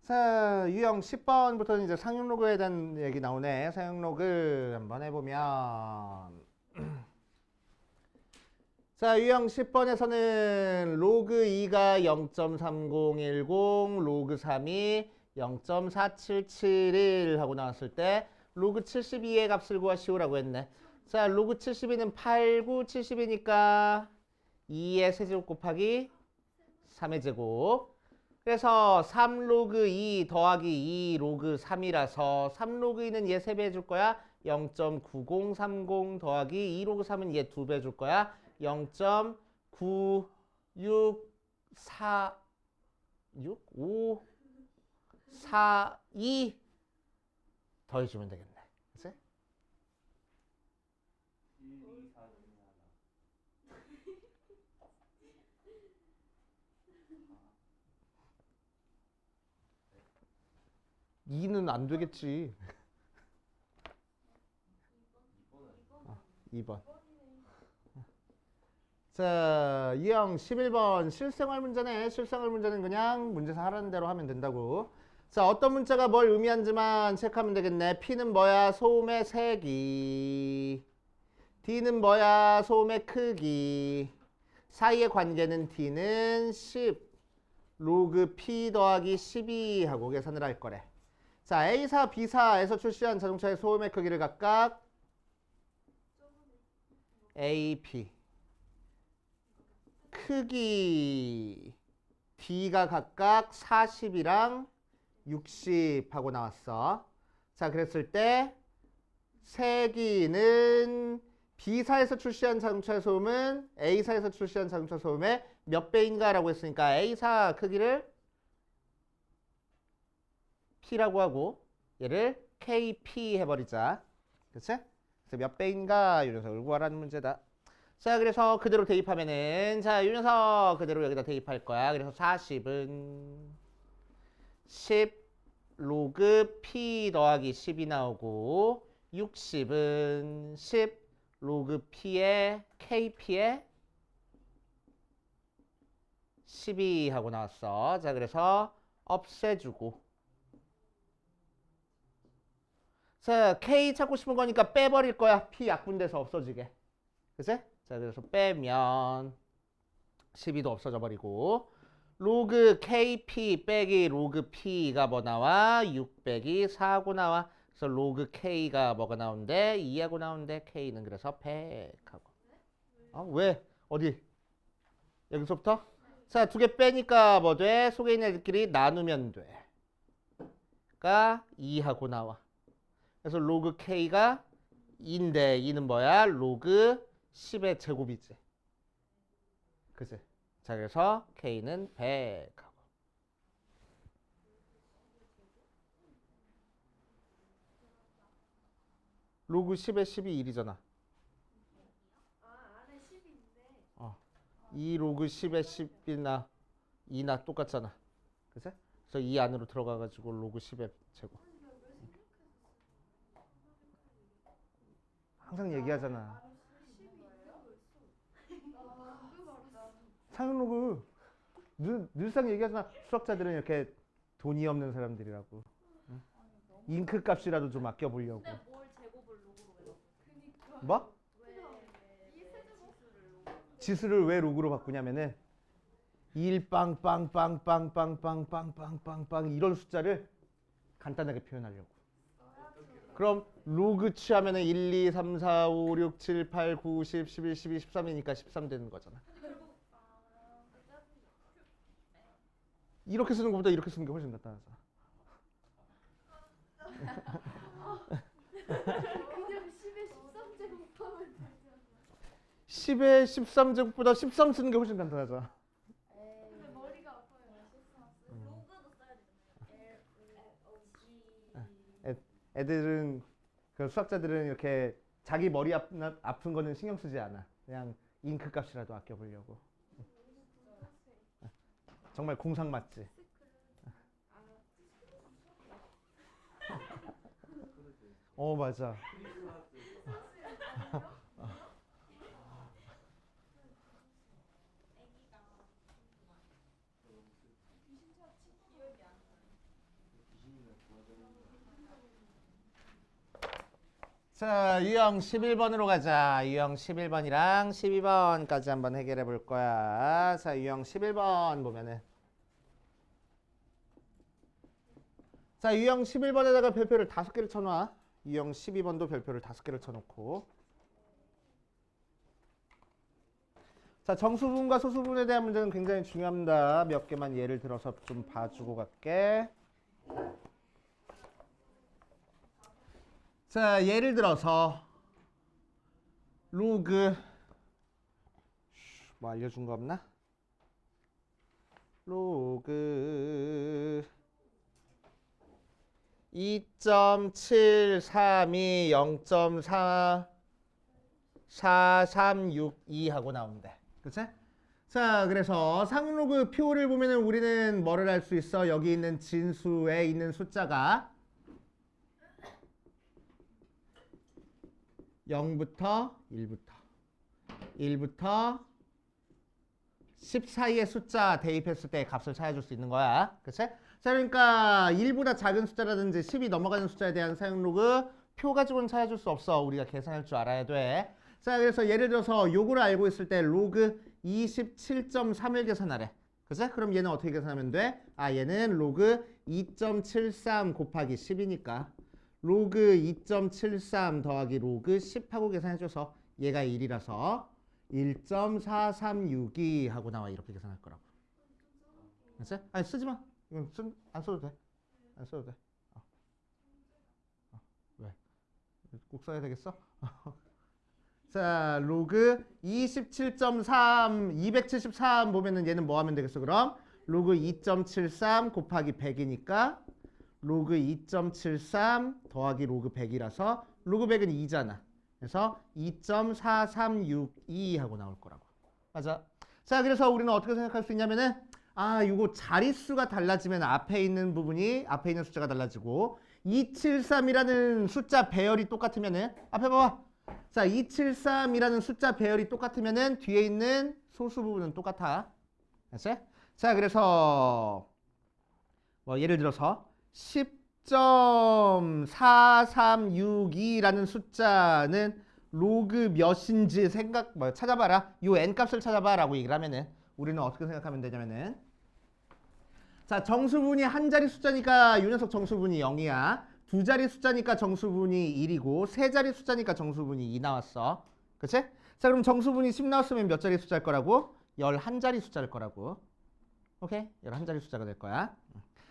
Speaker 1: 자, 유형 10번부터는 이제 상용 로그에 대한 얘기 나오네. 상용 로그 한번 해보면. 자, 유형 10번에서는 로그 2가 0.3010, 로그 3이 0.4771 하고 나왔을 때 로그 72의 값을 구하시오라고 했네. 자, 로그 72는 8, 9, 70이니까 2의 세제곱 곱하기 3의 제곱. 그래서 3로그 2 더하기 2 로그 3이라서 3로그 2는 얘 3배 해줄 거야. 0.9030 더하기 2 로그 3은 얘 2배 해줄 거야. 0.9646 5 4 2 더해주면 되겠네. 그치?
Speaker 2: 1, 2, 4, 2,
Speaker 1: 2는 안 되겠지. 2번. 자, 유형 11번 실생활 문제네. 실생활 문제는 그냥 문제에서 하라는 대로 하면 된다고. 자, 어떤 문자가 뭘 의미하는지만 체크하면 되겠네. P는 뭐야? 소음의 세기. D는 뭐야? 소음의 크기. 사이의 관계는 D는 10 로그 P 더하기 12 하고 계산을 할 거래. 자, A사, B사에서 출시한 자동차의 소음의 크기를 각각 AP 크기 D가 각각 40이랑 60 하고 나왔어. 자, 그랬을 때 세기는 B사에서 출시한 자동차의 소음은 A사에서 출시한 자동차 소음의 몇 배인가 라고 했으니까 A사 크기를 P라고 하고 얘를 KP 해버리자. 그치? 그래서 몇 배인가 이 녀석을 구하라는 문제다. 자, 그래서 그대로 대입하면은 자, 이 녀석 그대로 여기다 대입할 거야. 그래서 40은 10 로그 P 더하기 10이 나오고 60은 10 로그 P의 KP의 12 하고 나왔어. 자, 그래서 없애주고 자, K 찾고 싶은 거니까 빼버릴 거야. P 약분돼서 없어지게. 그치? 자, 그래서 빼면 12도 없어져 버리고 로그 KP 빼기 로그 P가 뭐 나와? 6 빼기 4하고 나와. 그래서 로그 K가 뭐가 나오는데? 2하고 나오는데 K는 그래서 100하고. 왜? 어디? 여기서부터 자, 두 개 빼니까 뭐 돼? 속에 있는 애들끼리 나누면 돼. 가 2하고 나와. 그래서 로그 K가 2인데 2는 뭐야? 로그 10의 제곱이지. 그치? 자, 그래서 K는 100하고. 로그 10의 10이 1이잖아.
Speaker 3: 아, 안에 10인데.
Speaker 1: 2 로그 10의 10이나 2나 똑같잖아. 그치? 그래서 이 안으로 들어가가지고 로그 10의 제곱. 항상 얘기하잖아. 상용로그 늘상 얘기하잖아. 수학자들은 이렇게 돈이 없는 사람들이라고. 응? 잉크 값이라도 좀 아껴 보려고.
Speaker 3: 근데 뭘 제곱을 로그로 왜 바꿔?
Speaker 1: 뭐? 지수를 왜 로그로 바꾸냐면은 1 빵빵빵빵빵빵빵빵빵빵 이런 숫자를 간단하게 표현하려고. 그럼 로그 취하면은 1, 2, 3, 4, 5, 6, 7, 8, 9, 10, 11, 12, 13이니까 13 되는 거잖아. 이렇게 쓰는 것보다 이렇게 쓰는 게 훨씬 낫다.
Speaker 3: 그냥 10에 13제곱 하면 되잖아.
Speaker 1: 10에 13제곱보다 13 쓰는 게 훨씬 간단하잖아.
Speaker 3: 근데 머리가 아파요. 로그도 써야 되잖아요.
Speaker 1: 애들은 그 수학자들은 이렇게 자기 머리 아픈 거는 신경 쓰지 않아. 그냥 잉크 값이라도 아껴 보려고. 정말 공상 맞지? 맞아. 자, 유형 11번으로 가자. 유형 11번이랑 12번까지 한번 해결해 볼 거야. 자, 유형 11번 보면은 자, 유형 11번에다가 별표를 5개를 쳐놔. 유형 12번도 별표를 5개를 쳐놓고 자, 정수분과 소수분에 대한 문제는 굉장히 중요합니다. 몇 개만 예를 들어서 좀 봐주고 갈게. 자, 예를 들어서 로그 뭐 알려준 거 없나? 로그 2.732 0.4362 하고 나오는데, 그치? 자, 그래서 상로그 표를 보면은 우리는 뭐를 알 수 있어? 여기 있는 진수에 있는 숫자가 0부터 1부터 10 사이의 숫자 대입했을 때 값을 찾아줄 수 있는 거야. 그치? 자, 그러니까 1보다 작은 숫자라든지 10이 넘어가는 숫자에 대한 사용 로그 표 가지고는 찾아줄 수 없어. 우리가 계산할 줄 알아야 돼. 자, 그래서 예를 들어서 요거를 알고 있을 때 로그 27.3을 계산하래. 그치? 그럼 얘는 어떻게 계산하면 돼? 얘는 로그 2.73 곱하기 10이니까 로그 2.73 더하기 로그 10하고 계산해줘서 얘가 1이라서 1.4362 하고 나와. 이렇게 계산할 거라고. 알았어? 아니 쓰지 마. 이건 안 써도 돼. 안 써도 돼. 왜? 꼭 써야 되겠어? 자, 로그 27.3 273 보면은 얘는 뭐 하면 되겠어? 그럼 로그 2.73 곱하기 100이니까 로그 2.73 더하기 로그 100이라서 로그 100은 2잖아. 그래서 2.4362 하고 나올 거라고. 맞아. 자, 그래서 우리는 어떻게 생각할 수 있냐면은 요거 자릿수가 달라지면 앞에 있는 숫자가 달라지고 273이라는 숫자 배열이 똑같으면은 앞에 봐봐. 자, 273이라는 숫자 배열이 똑같으면은 뒤에 있는 소수 부분은 똑같아. 알았지? 자, 그래서 뭐 예를 들어서 10.4362라는 숫자는 로그 몇인지 찾아봐라. 요 n값을 찾아봐라고 얘기를 하면은 우리는 어떻게 생각하면 되냐면은 자, 정수분이 한 자리 숫자니까 이 녀석 정수분이 0이야. 두 자리 숫자니까 정수분이 1이고 세 자리 숫자니까 정수분이 2 나왔어. 그치? 자, 그럼 정수분이 10 나왔으면 몇 자리 숫자일 거라고? 11자리 숫자일 거라고. 오케이? 11자리 숫자가 될 거야.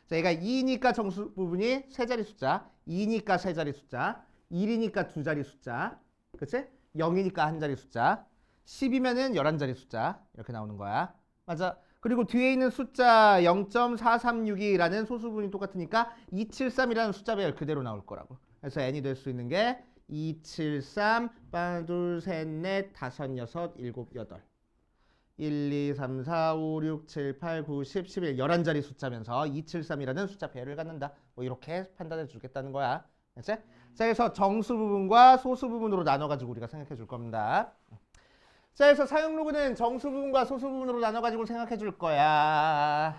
Speaker 1: 자, 얘가 2니까 정수 부분이 3자리 숫자, 2니까 3자리 숫자, 1이니까 2자리 숫자, 그치? 0이니까 1자리 숫자, 10이면은 11자리 숫자 이렇게 나오는 거야. 맞아. 그리고 뒤에 있는 숫자 0.4362라는 소수분이 똑같으니까 273이라는 숫자 배열 그대로 나올 거라고. 그래서 n이 될 수 있는 게 273, 둘, 셋, 넷, 다섯, 여섯, 일곱, 여덟. 1, 2, 3, 4, 5, 6, 7, 8, 9, 10, 11, 11자리 숫자면서 273이라는 숫자 배열을 갖는다. 뭐 이렇게 판단해 주겠다는 거야. 그치? 자, 그래서 정수 부분과 소수 부분으로 나눠가지고 우리가 생각해 줄 겁니다. 자, 그래서 사용 로그는 정수 부분과 소수 부분으로 나눠가지고 생각해 줄 거야.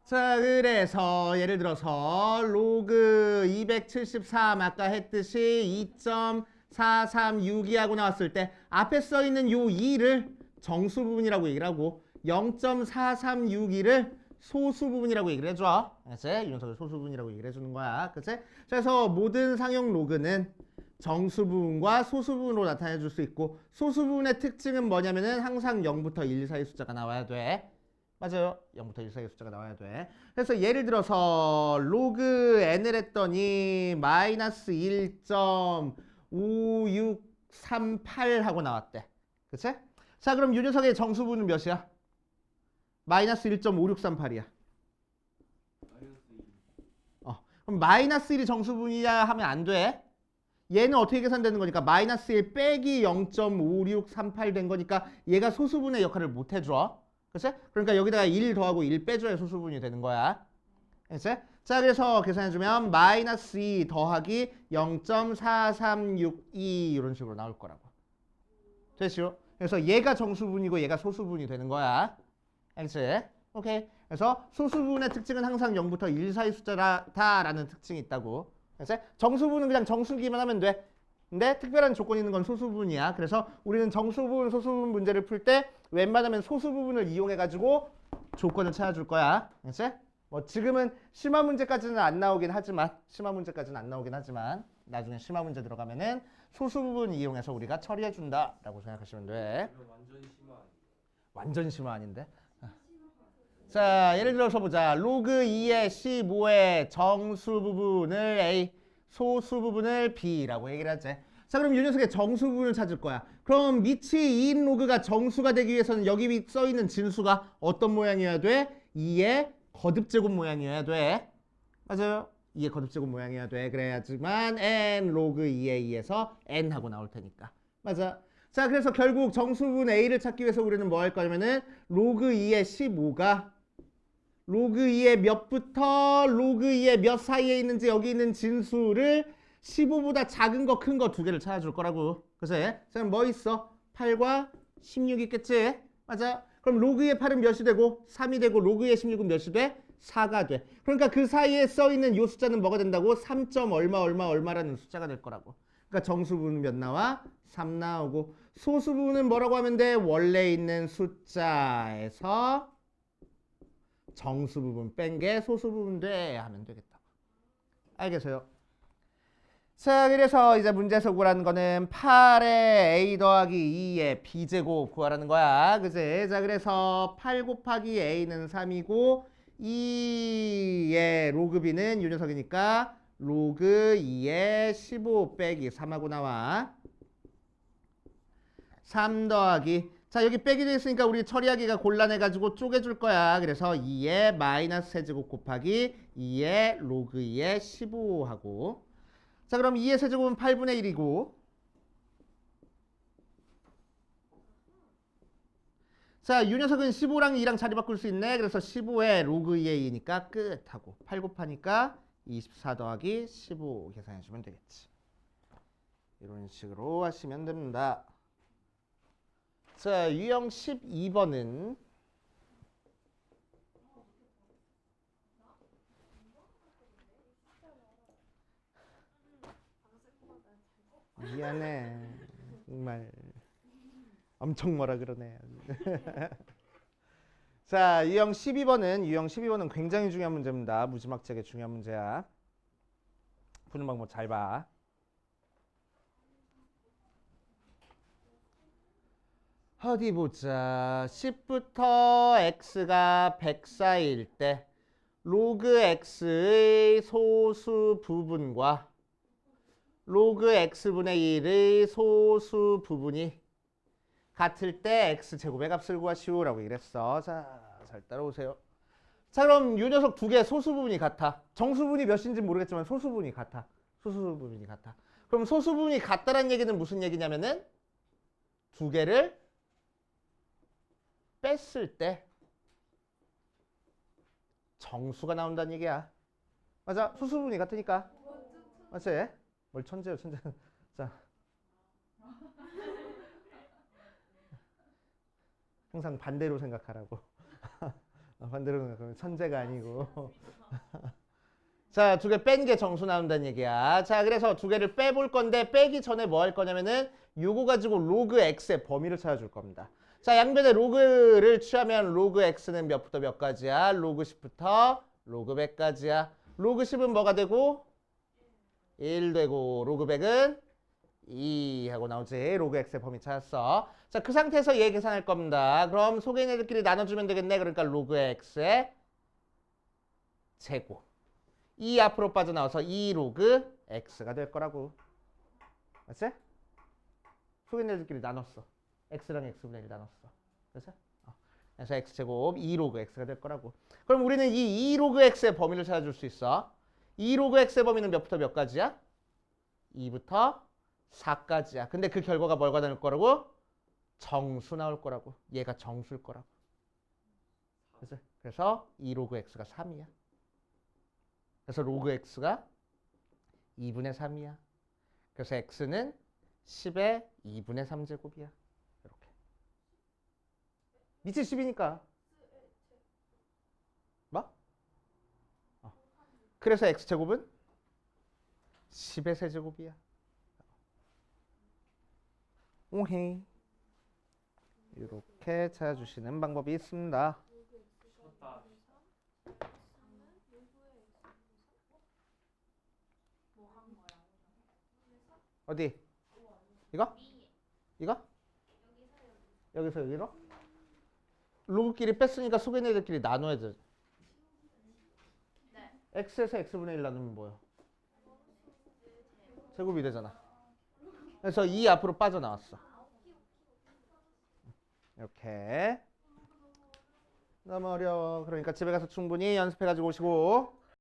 Speaker 1: 자, 그래서 예를 들어서 로그 273 아까 했듯이 2.436이 하고 나왔을 때 앞에 써 있는 요 2를 정수 부분이라고 얘기를 하고 0.4362를 소수 부분이라고 얘기를 해줘. 그치? 이 녀석을 소수 부분이라고 얘기를 해주는 거야. 그치? 그래서 모든 상용 로그는 정수 부분과 소수 부분으로 나타내 줄 수 있고 소수 부분의 특징은 뭐냐면은 항상 0부터 1 사이 숫자가 나와야 돼. 맞아요. 0부터 1 사이 숫자가 나와야 돼. 그래서 예를 들어서 로그 n을 했더니 마이너스 1.5638 하고 나왔대. 그치? 자, 그럼 이 녀석의 정수 부분은 몇이야? 마이너스 1.5638이야. 그럼 마이너스 1이 정수 부분이야 하면 안 돼. 얘는 어떻게 계산되는 거니까 마이너스 1 빼기 0.5638 된 거니까 얘가 소수분의 역할을 못 해줘. 그치? 그러니까 여기다가 1 더하고 1 빼줘야 소수분이 되는 거야. 그치? 자, 그래서 계산해주면 마이너스 2 더하기 0.4362 이런 식으로 나올 거라고. 됐죠? 그래서 얘가 정수분이고 얘가 소수분이 되는 거야. 알지? 오케이. 그래서 소수분의 특징은 항상 0부터 1 사이 숫자다라는 특징이 있다고. 알지? 정수분은 그냥 정수기만 하면 돼. 근데 특별한 조건이 있는 건 소수분이야. 그래서 우리는 정수분, 소수분 문제를 풀 때 웬만하면 소수부분을 이용해가지고 조건을 찾아줄 거야. 알지? 뭐 지금은 심화 문제까지는 안 나오긴 하지만 나중에 심화 문제 들어가면은 소수 부분 이용해서 우리가 처리해 준다라고 생각하시면 돼. 완전 심화 아닌데. 자, 예를 들어서 보자. 로그 2의 15의 정수 부분을 A, 소수 부분을 B라고 얘기를 하지. 자, 그럼 이 녀석의 정수 부분을 찾을 거야. 그럼 밑이 2인 로그가 정수가 되기 위해서는 여기 써 있는 진수가 어떤 모양이어야 돼? 2의 거듭제곱 모양이어야 돼. 맞아요. 2의 거듭제곱 모양이어야 돼. 그래야지만 n 로그 2의 2에서 n 하고 나올 테니까. 맞아. 자, 그래서 결국 정수분 A를 찾기 위해서 우리는 뭐 할 거냐면은 로그 2의 15가 로그 2의 몇부터 로그 2의 몇 사이에 있는지 여기 있는 진수를 15보다 작은 거 큰 거 두 개를 찾아줄 거라고. 그래서 지금 뭐 있어? 8과 16 있겠지? 맞아. 그럼 로그 2의 8은 몇이 되고 3이 되고 로그 2의 16은 몇이 돼? 4가 돼. 그러니까 그 사이에 써 있는 이 숫자는 뭐가 된다고? 3. 얼마라는 숫자가 될 거라고. 그러니까 정수분은 몇 나와? 3 나오고 소수분은 뭐라고 하면 돼? 원래 있는 숫자에서 정수 부분 뺀 게 소수 부분 돼 하면 되겠다고. 알겠어요? 자, 그래서 이제 문제에서 구하라는 거는 8의 a 더하기 2의 b제곱 구하라는 거야. 그치? 자, 그래서 8 곱하기 a는 3이고 2의 로그 b는 이 녀석이니까 로그 2의 15 빼기 3하고 나와. 3 더하기 자, 여기 빼기 돼 있으니까 우리 처리하기가 곤란해가지고 쪼개줄 거야. 그래서 2의 마이너스 세제곱 곱하기 2의 로그 2의 15하고 자, 그럼 2의 세제곱은 8분의 1이고 자, 이 녀석은 15랑 2랑 자리 바꿀 수 있네. 그래서 15의 로그 2의 2니까 끝하고 8 곱하니까 24 더하기 15 계산해 주면 되겠지. 이런 식으로 하시면 됩니다. 자, 유형 12번은 미안해. 정말 엄청 뭐라 그러네. 자, 유형 12번은 굉장히 중요한 문제입니다. 무지막지하게 중요한 문제야. 푸는 방법 잘 봐. 어디 보자. 10부터 x가 104일 때 로그 x의 소수 부분과 로그 x분의 1의 소수 부분이 같을 때 x제곱의 값을 구하시오라고 얘기했어. 자, 잘 따라오세요. 자, 그럼 이 녀석 두 개 소수 부분이 같아. 정수 부분이 몇인지 모르겠지만 소수 부분이 같아. 소수 부분이 같아. 그럼 소수 부분이 같다는 얘기는 무슨 얘기냐면은 두 개를 뺐을 때 정수가 나온다는 얘기야. 맞아. 소수 부분이 같으니까. 맞지? 뭘 천재요, 천재. 자. 항상 반대로 생각하라고. 반대로 생각하면 천재가 아니고. 자, 두 개 뺀 게 정수 나온다는 얘기야. 자, 그래서 두 개를 빼볼 건데 빼기 전에 뭐 할 거냐면은 요거 가지고 로그 x의 범위를 찾아줄 겁니다. 자, 양변에 로그를 취하면 로그 x는 몇부터 몇까지야? 로그 10부터 로그 100까지야. 로그 10은 뭐가 되고? 1 되고 로그 100은 2 하고 나오지. 로그 x의 범위 찾았어. 자, 그 상태에서 얘 계산할 겁니다. 그럼 속에 있는 애들끼리 나눠주면 되겠네. 그러니까 로그 x의 제곱. 2 앞으로 빠져나와서 2 로그 x가 될 거라고. 맞지? 속에 있는 애들끼리 나눴어. x랑 x분의 1 나눴어. 그래서 그래서 x제곱 2 로그 x가 될 거라고. 그럼 우리는 이 2 로그 x의 범위를 찾아줄 수 있어. 2 로그 x의 범위는 몇부터 몇까지야? 2부터 4까지야. 근데 그 결과가 뭐가 나올 거라고? 정수 나올 거라고. 얘가 정수일 거라고. 그래서 2 로그 x가 3이야. 그래서 로그 x가 2분의 3이야. 그래서 x는 10의 2분의 3제곱이야. 이렇게. 밑에 10이니까. 뭐? 그래서 x제곱은 10의 세제곱이야. 오케이. 이렇게 찾아주시는 방법이 있습니다.
Speaker 2: 쉬웠다.
Speaker 1: 어디? 이거? 이거? 여기서 여기로? 로그끼리 뺐으니까 속에 있는 애들끼리 나눠야 돼. x에서 x분의 1 나누면 뭐야? 제곱이 되잖아. 그래서 2 앞으로 빠져나왔어. 이렇게. 너무 어려워. 그러니까 집에 가서 충분히 연습해가지고 오시고